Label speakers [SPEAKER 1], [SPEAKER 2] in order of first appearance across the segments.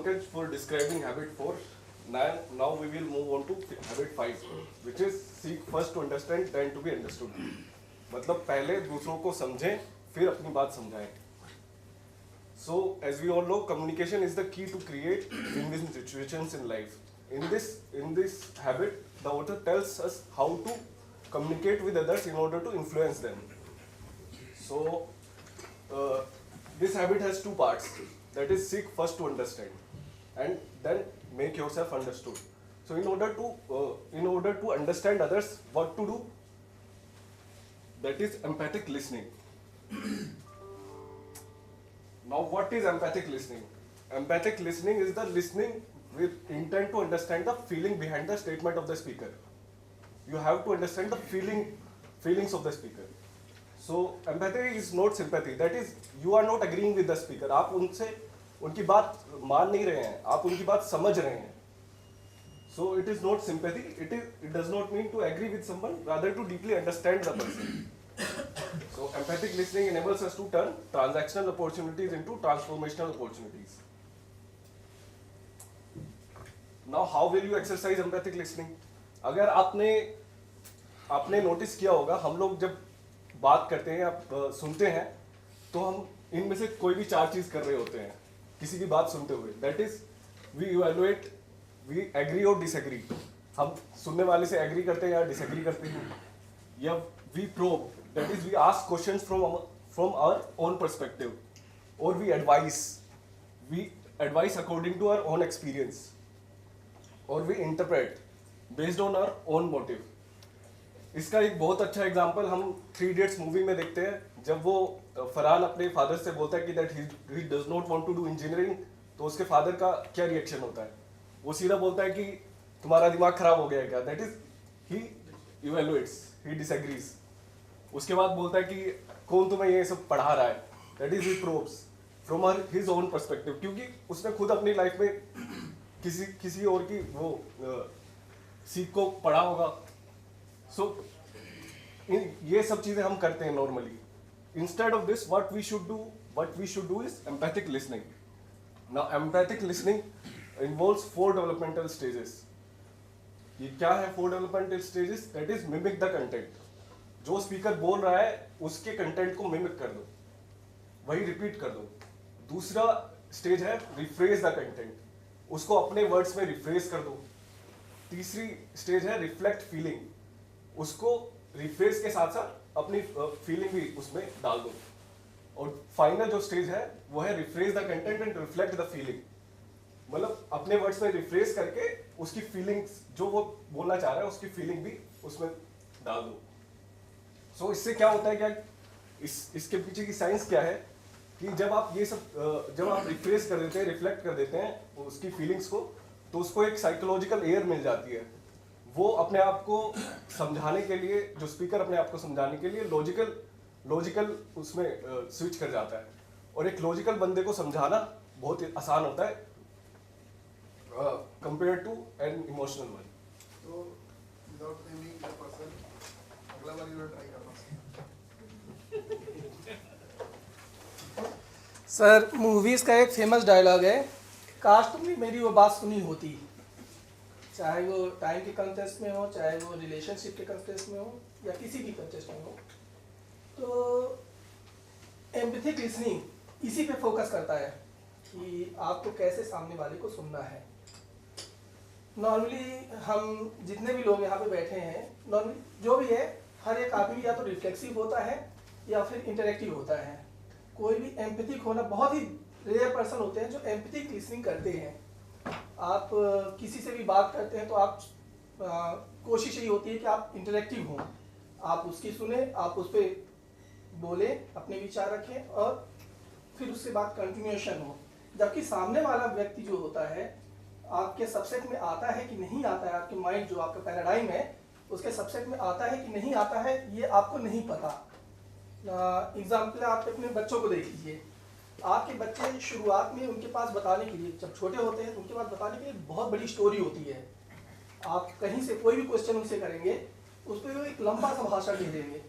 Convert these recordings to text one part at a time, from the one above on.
[SPEAKER 1] Pankaj for describing habit 4. Now we will move on to habit 5, which is seek first to understand, then to be understood. मतलब पहले दूसरों को समझें, फिर अपनी बात समझाएं. So as we all know, communication is the key to create win-win situations in life. In this habit, the author tells us how to communicate with others in order to influence them. So this habit has two parts. That is, seek first to understand, and then make yourself understood. So in order to understand others, what to do? That is empathic listening. Now, what is empathic listening? Empathic listening is the listening with intent to understand the feeling behind the statement of the speaker. You have to understand the feelings of the speaker. So empathy is not sympathy. That is, you are not agreeing with the speaker. आप उनकी बात मान नहीं रहे हैं, आप उनकी बात समझ रहे हैं. So it is not sympathy. It does not mean to agree with someone, rather to deeply understand the person. So empathic listening enables us to turn transactional opportunities into transformational opportunities. Now, how will you exercise empathic listening? अगर आपने notice किया होगा, हम लोग जब बात करते हैं या सुनते हैं, तो हम इनमें से कोई भी चार चीज कर रहे होते हैं किसी की बात सुनते हुए. That is, we evaluate, we agree और डिसएग्री. हम सुनने वाले से एग्री करते हैं या डिसएग्री करते हैं. या we probe, that is we ask questions from our own perspective. और we advise according to our own experience. और we interpret based on our own motive. इसका एक बहुत अच्छा एग्जांपल हम 3 Idiots मूवी में देखते हैं. जब वो फरहान अपने फादर से बोलता है कि that he does not want to do engineering, तो उसके फादर का क्या रिएक्शन होता है? वो सीधा बोलता है कि तुम्हारा दिमाग खराब हो गया है क्या? That is, he evaluates, he disagrees. उसके बाद बोलता है कि कौन तुम्हें ये सब पढ़ा रहा है? That is, he probes from his own perspective, क्योंकि उसने खुद अपनी लाइफ में किसी और की वो सीख को पढ़ा होगा. So, ये सब चीजें हम करते हैं normally. Instead of this, what we should do is empathic listening. Now, empathic listening involves 4 developmental stages. ये क्या है 4 developmental stages? That is, mimic the content. जो स्पीकर बोल रहा है उसके कंटेंट को मिमिक कर दो, वही रिपीट कर दो. दूसरा स्टेज है रिफ्रेज द कंटेंट, उसको अपने वर्ड्स में रिफ्रेज कर दो. तीसरी स्टेज है रिफ्लेक्ट फीलिंग, उसको रिफ्रेज के साथ साथ अपनी फीलिंग भी उसमें डाल दो. और फाइनल जो स्टेज है वो है rephrase the content and reflect the feeling. मतलब अपने वर्ड्स में रिफ्रेज करके उसकी फीलिंग्स, जो वो बोलना चाह रहा है उसकी फीलिंग भी उसमें डाल दो. सो इससे क्या होता है, क्या इसके पीछे की साइंस क्या है कि जब आप रिफ्रेज कर देते हैं, रिफ्लेक्ट कर देते हैं उसकी फीलिंग्स को, तो उसको एक साइकोलॉजिकल एयर मिल जाती है. वो अपने आप को समझाने के लिए, जो स्पीकर अपने आप को समझाने के लिए लॉजिकल उसमें स्विच कर जाता है. और एक लॉजिकल बंदे को समझाना बहुत आसान होता है compare to an emotional one.
[SPEAKER 2] तो विदाउट नेमिंग द पर्सन, अगला बार ये ट्राई करना.
[SPEAKER 3] सर, मूवीज का एक फेमस डायलॉग है, काश तुमने मेरी वो बात सुनी होती. चाहे वो टाइम के कंटेस्ट में हो, चाहे वो रिलेशनशिप के कंटेस्ट में हो, या किसी भी कंटेस्ट में हो. तो एम्पैथिक लिसनिंग इसी पे फोकस करता है कि आपको कैसे सामने वाले को सुनना है. नॉर्मली हम जितने भी लोग यहाँ पे बैठे हैं, नॉर्मली जो भी है, हर एक आदमी या तो रिफ्लेक्सिव होता है या फिर इंटरेक्टिव होता है. कोई भी एम्पैथिक होना, बहुत ही रेयर पर्सन होते हैं जो एम्पैथिक लिसनिंग करते हैं. आप किसी से भी बात करते हैं तो आप कोशिश यही होती है कि आप इंटरेक्टिव हों, आप उसकी सुने, आप उस पर बोले, अपने विचार रखें और फिर उसके बाद कंटिन्यूएशन हो. जबकि सामने वाला व्यक्ति जो होता है आपके सबसेट में आता है कि नहीं आता है, आपके माइंड जो आपका पैराडाइम है उसके सबसेट में आता है कि नहीं आता है, ये आपको नहीं पता. एग्जाम्पल आप अपने बच्चों को देख लीजिए. आपके बच्चे शुरुआत में उनके पास बताने के लिए, जब छोटे होते हैं तो उनके पास बताने के लिए बहुत बड़ी स्टोरी होती है. आप कहीं से कोई भी क्वेश्चन उनसे करेंगे, उस पर वो एक लंबा सा भाषण दे देंगे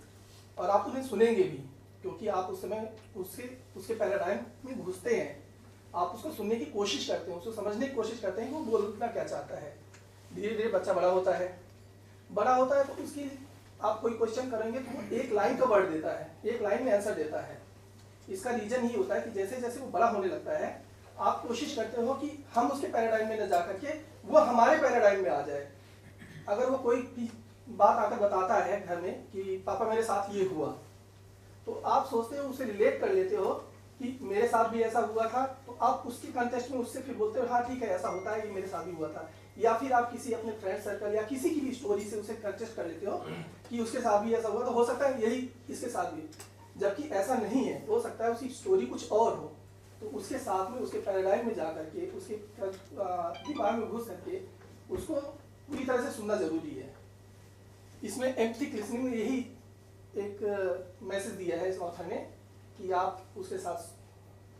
[SPEAKER 3] और आप उन्हें सुनेंगे भी, क्योंकि आप उस समय उसके पैराडाइम में घुसते हैं. आप उसको सुनने की कोशिश करते हैं, उसको समझने की कोशिश करते हैं कि वो बोलना क्या चाहता है। धीरे धीरे बच्चा बड़ा होता है तो उसकी आप कोई क्वेश्चन करेंगे तो वो एक लाइन का वर्ड देता है, एक लाइन में आंसर देता है। इसका रीजन ये होता है कि जैसे जैसे वो बड़ा होने लगता है आप कोशिश करते हो कि हम उसके पैराडाइम में न जा करके वो हमारे पैराडाइम में आ जाए। अगर वो कोई बात आकर बताता है घर में कि पापा मेरे साथ ये हुआ, तो आप सोचते हो उससे रिलेट कर लेते हो कि मेरे साथ भी ऐसा हुआ था, तो आप उसके कंटेक्स्ट में उससे फिर बोलते हो हाँ ठीक है ऐसा होता है, ये मेरे साथ भी हुआ था। या फिर आप किसी अपने फ्रेंड सर्कल या किसी की भी स्टोरी से उसे कंटेस्ट कर लेते हो कि उसके साथ भी ऐसा हुआ, तो हो सकता है यही इसके साथ भी, जबकि ऐसा नहीं है। हो सकता है उसकी स्टोरी कुछ और हो, तो उसके साथ में उसके पैराडाइम में जा करके उसके दिमाग में घुस करके उसको पूरी तरह से सुनना जरूरी है। इसमें एम्पैथिक लिसनिंग में यही एक मैसेज दिया है इस ऑथर ने कि आप उसके साथ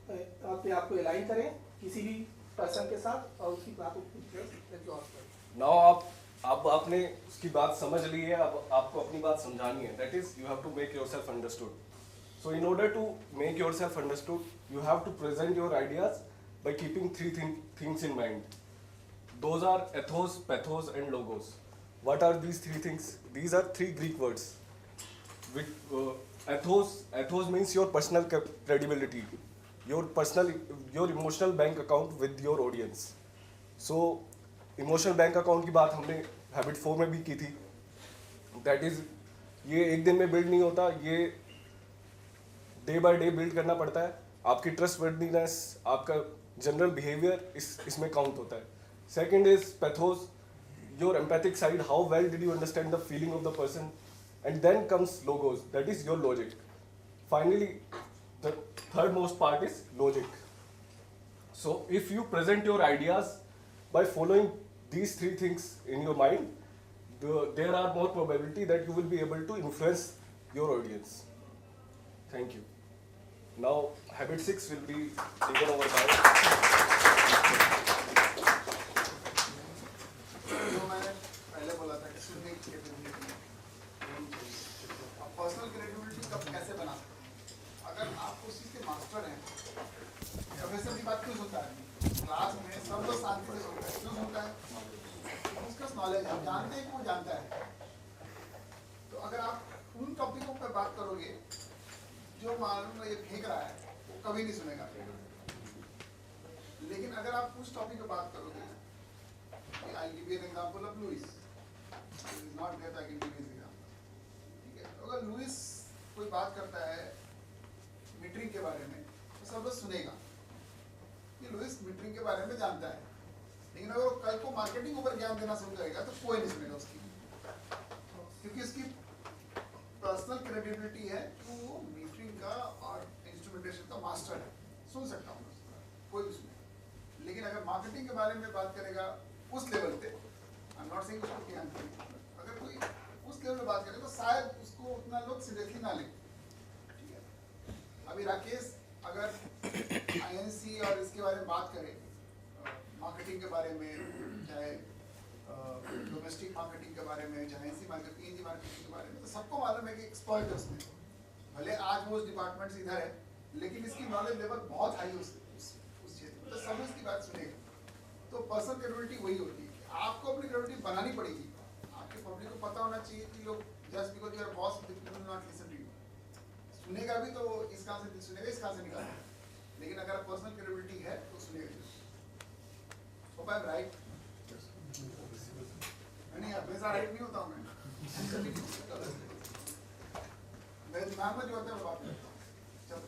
[SPEAKER 3] अपने आप को अलाइन करें किसी भी पर्सन के साथ और उसकी बात को एब्जॉर्ब करें।
[SPEAKER 1] नाउ आपने उसकी बात समझ ली है, अब आपको अपनी बात समझानी है। That is you have to make yourself understood. So in order to make yourself understood, you have to present your ideas by keeping three things in mind. Those are ethos, pathos, and logos. What are these three things? These are three Greek words. Ethos means your personal credibility, your emotional bank account with your audience. So emotional bank account की बात हमने habit 4 में भी की थी. That is, ये एक दिन में build नहीं होता, ये डे बाय डे बिल्ड करना पड़ता है। आपकी ट्रस्ट वर्दीनेस, आपका जनरल बिहेवियर इसमें काउंट होता है। Second is pathos, your empathic side, how well did you understand the feeling of the person, and then comes logos, that is your logic. Finally the third most part is logic. So if you present your ideas by following these three things in your mind, there are more probability that you will be able to influence your audience. Thank you. Now, habit 6 will be taken over by.
[SPEAKER 2] जो मैंने पहले बोला था कि सुनने की capability, अब personal credibility कब कैसे बना सकते हैं? अगर आप उस चीज़ के मास्टर हैं, प्रोफेसर की बात क्यों सुनता है? क्लास में सब लोग शांति से सुनता है, क्यों सुनता है? उसका नॉलेज है, जानते हैं कि वो जानता है। तो अगर आप उन टॉपिकों पर बात करोगे जो मालूम ये फेंक रहा है, वो कभी नहीं सुनेगा। लेकिन अगर आप उस टॉपिक पे बात करोगे, I'll give you an example of Lewis. He is not there, I can give you an example. ठीक है? अगर लुइस कोई बात करता है मीटरिंग के बारे में, तो सब लोग सुनेगा कि लुइस मीटरिंग के बारे में जानता है। लेकिन अगर वो कल को मार्केटिंग ऊपर ज्ञान देना शुरू करेगा तो कोई नहीं सुनेगा उसकी, क्योंकि उसकी पर्सनल क्रेडिबिलिटी है कि वो मीटरिंग का और इंस्ट्रूमेंटेशन का मास्टर है, सुन सकता हूँ कोई भी सुने। लेकिन अगर मार्केटिंग के बारे में बात करेगा उस लेवल पे, आई एम नॉट सेइंग उसको ज्ञान करें, अगर कोई उस लेवल पे बात करे तो शायद उसको उतना लोग सीरियसली ना लें। ठीक है, अभी राकेश अगर INC और इसके बारे में बात करें, मार्केटिंग के बारे में, चाहे डोमेस्टिक मार्केटिंग के बारे में, चाहे INC मार्केटिंग के बारे में, तो सबको मालूम है कि एक्सपर्ट है उसमें। भले आज वो उस डिपार्टमेंट से इधर है, लेकिन इसकी नॉलेज लेवल बहुत हाई है उस क्षेत्र में, तो सब इसकी बात सुनेगा। तो पर्सनल क्रेडिबिलिटी वही होती है कि आपको अपनी क्रेडिबिलिटी बनानी पड़ेगी। आपके पब्लिक को पता होना चाहिए कि लोग just because you are boss will not listen to you. सुनेगा भी तो इस कान से सुनेगा, इस कान से निकालेगा, लेकिन अगर पर्सनल क्रेडिबिलिटी है तो सुनेगा। Hope I am right? नहीं, हमेशा राइट नहीं होता हूँ मैं। मेरे दिमाग में जो होता है वो बात करता हूँ।